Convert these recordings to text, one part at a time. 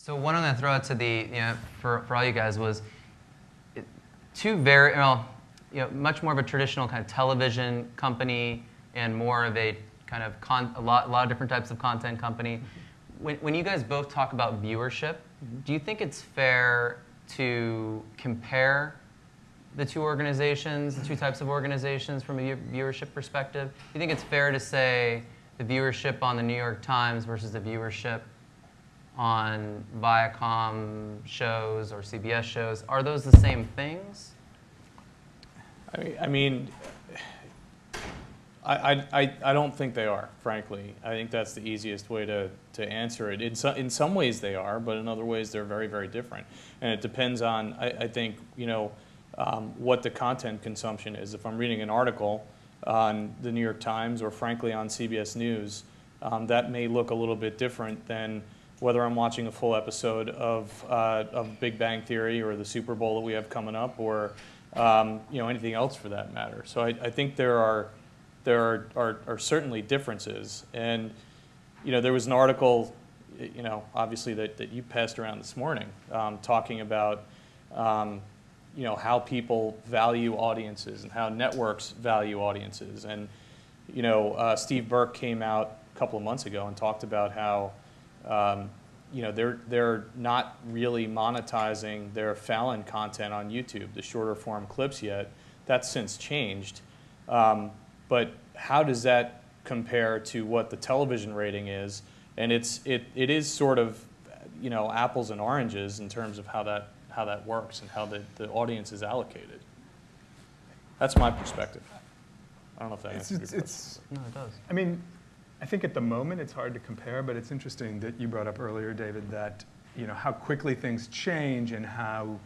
So one I'm going to throw out to the, for all you guys was two very, much more of a traditional kind of television company and more of a kind of a lot of different types of content company. When you guys both talk about viewership, do you think it's fair to compare the two organizations, the two types of organizations from a viewership perspective? Do you think it's fair to say the viewership on the New York Times versus the viewership on Viacom shows or CBS shows? Are those the same things? I mean, I don't think they are, frankly. I think that's the easiest way to answer it. In some ways they are, but in other ways they're very, very different. And it depends on, I think, what the content consumption is. If I'm reading an article on the New York Times or frankly on CBS News, that may look a little bit different than whether I'm watching a full episode of Big Bang Theory or the Super Bowl that we have coming up, or anything else for that matter. So I think there are certainly differences. And there was an article, obviously that you passed around this morning, talking about how people value audiences and how networks value audiences. And Steve Burke came out a couple of months ago and talked about how they're not really monetizing their Fallon content on YouTube, the shorter form clips yet. That's since changed. But how does that compare to what the television rating is? And it is sort of apples and oranges in terms of how that works and how the audience is allocated. That's my perspective. I don't know if that answers your question. No, it does. I mean, I think at the moment it's hard to compare, but it's interesting that you brought up earlier, David, that how quickly things change and how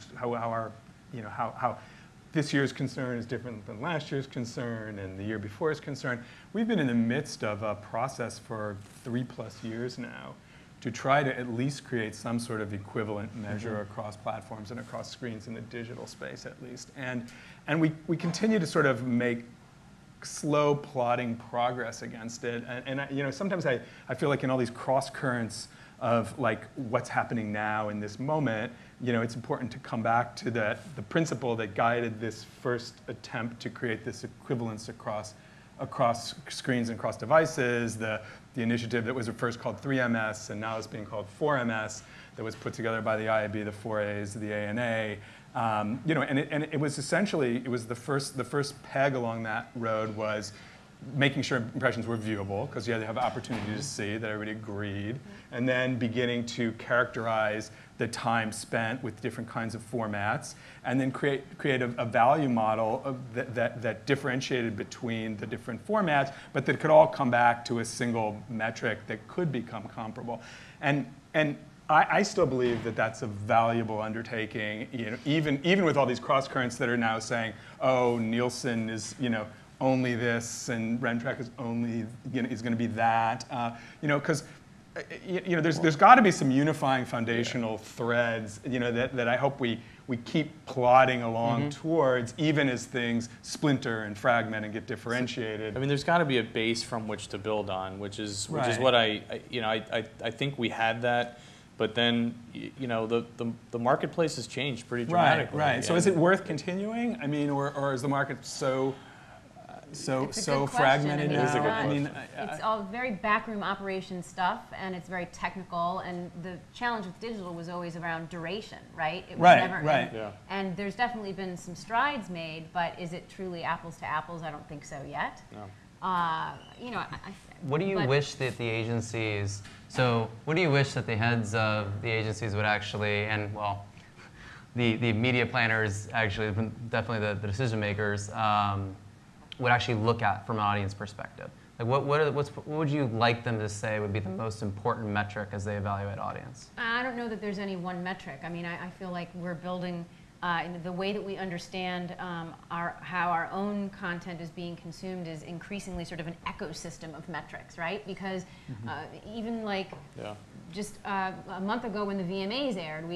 this year's concern is different than last year's concern and the year before's concern. We've been in the midst of a process for 3+ years now to try to at least create some sort of equivalent measure across platforms and across screens in the digital space at least. And we continue to sort of make slow plodding progress against it. And sometimes I feel like in all these cross currents of like what's happening now in this moment, it's important to come back to the principle that guided this first attempt to create this equivalence across screens and across devices, the initiative that was at first called 3MS and now is being called 4MS, that was put together by the IAB, the 4As, the ANA. And it was essentially, the first peg along that road was making sure impressions were viewable, because you had to have opportunity to see that everybody agreed, and then beginning to characterize the time spent with different kinds of formats, and then create a value model that differentiated between the different formats, but that could all come back to a single metric that could become comparable. And I still believe that that's a valuable undertaking, even with all these cross currents that are now saying, oh, Nielsen is only this, and Rentrack is only is going to be that, because there's got to be some unifying foundational threads, that I hope we keep plodding along towards, even as things splinter and fragment and get differentiated. I mean, there's got to be a base from which to build on, which is what I think we had that. But then, the marketplace has changed pretty dramatically. Right. So is it worth continuing? I mean, or is the market so fragmented now? I mean, it's all very backroom operation stuff, and it's very technical. And the challenge with digital was always around duration, right? It was never. And there's definitely been some strides made, but is it truly apples to apples? I don't think so yet. No. What do you wish that the agencies? So, what do you wish that the heads of the agencies would actually, and well, the media planners actually, definitely the decision makers, would actually look at from an audience perspective? Like, what would you like them to say would be the most important metric as they evaluate audience? I don't know that there's any one metric. I mean, I feel like we're building in the way that we understand how our own content is being consumed is increasingly sort of an ecosystem of metrics, right? Because even like just a month ago when the VMAs aired,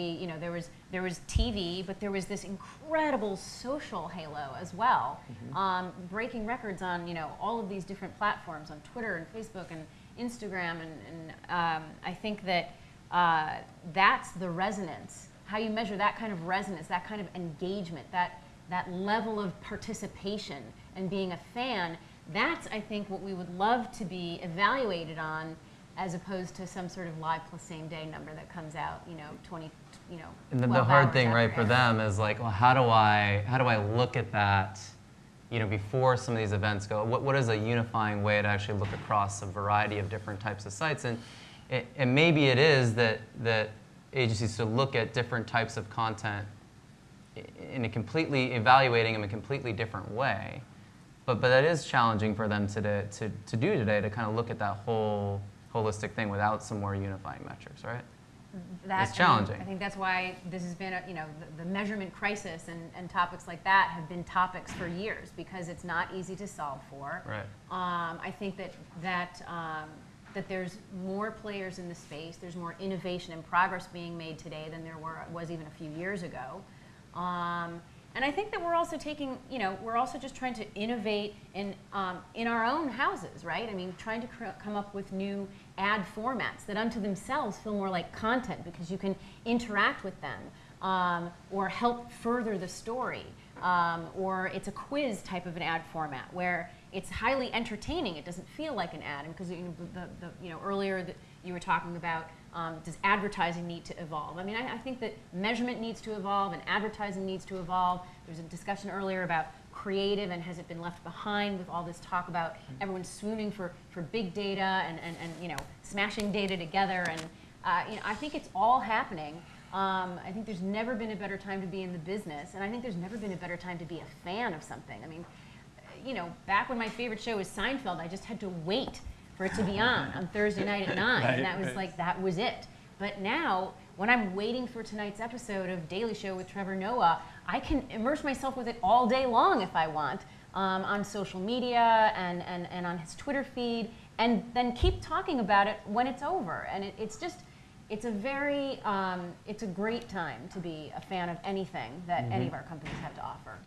there was TV, but there was this incredible social halo as well, breaking records on all of these different platforms on Twitter and Facebook and Instagram, and I think that that's the resonance. How you measure that kind of resonance, that kind of engagement, that level of participation and being a fan, that's, I think, what we would love to be evaluated on, as opposed to some sort of live plus same day number that comes out, 20, And the 12 hard hours thing, after right, for air. them is like, well, how do I look at that, before some of these events go? What is a unifying way to actually look across a variety of different types of sites? And maybe it is that agencies to look at different types of content in a completely, evaluating them in a completely different way. But that is challenging for them to do today, to kind of look at that whole holistic thing without some more unifying metrics, right? It's challenging. I think that's why this has been, the measurement crisis and topics like that have been topics for years, because it's not easy to solve for. Right. I think that there's more players in the space. There's more innovation and progress being made today than there was even a few years ago. And I think that we're also taking, we're also just trying to innovate in our own houses, right? I mean, trying to come up with new ad formats that unto themselves feel more like content, because you can interact with them, or help further the story, or it's a quiz type of an ad format where it's highly entertaining. It doesn't feel like an ad, because earlier you were talking about, does advertising need to evolve? I mean, I think that measurement needs to evolve and advertising needs to evolve. There was a discussion earlier about creative, and has it been left behind with all this talk about everyone swooning for big data and smashing data together. And I think it's all happening. I think there's never been a better time to be in the business, and I think there's never been a better time to be a fan of something. I mean, back when my favorite show was Seinfeld, I just had to wait for it to be on Thursday night at 9, and that was like, that was it. But now, when I'm waiting for tonight's episode of Daily Show with Trevor Noah, I can immerse myself with it all day long if I want, on social media and on his Twitter feed, and then keep talking about it when it's over. And it's a great time to be a fan of anything that any of our companies have to offer.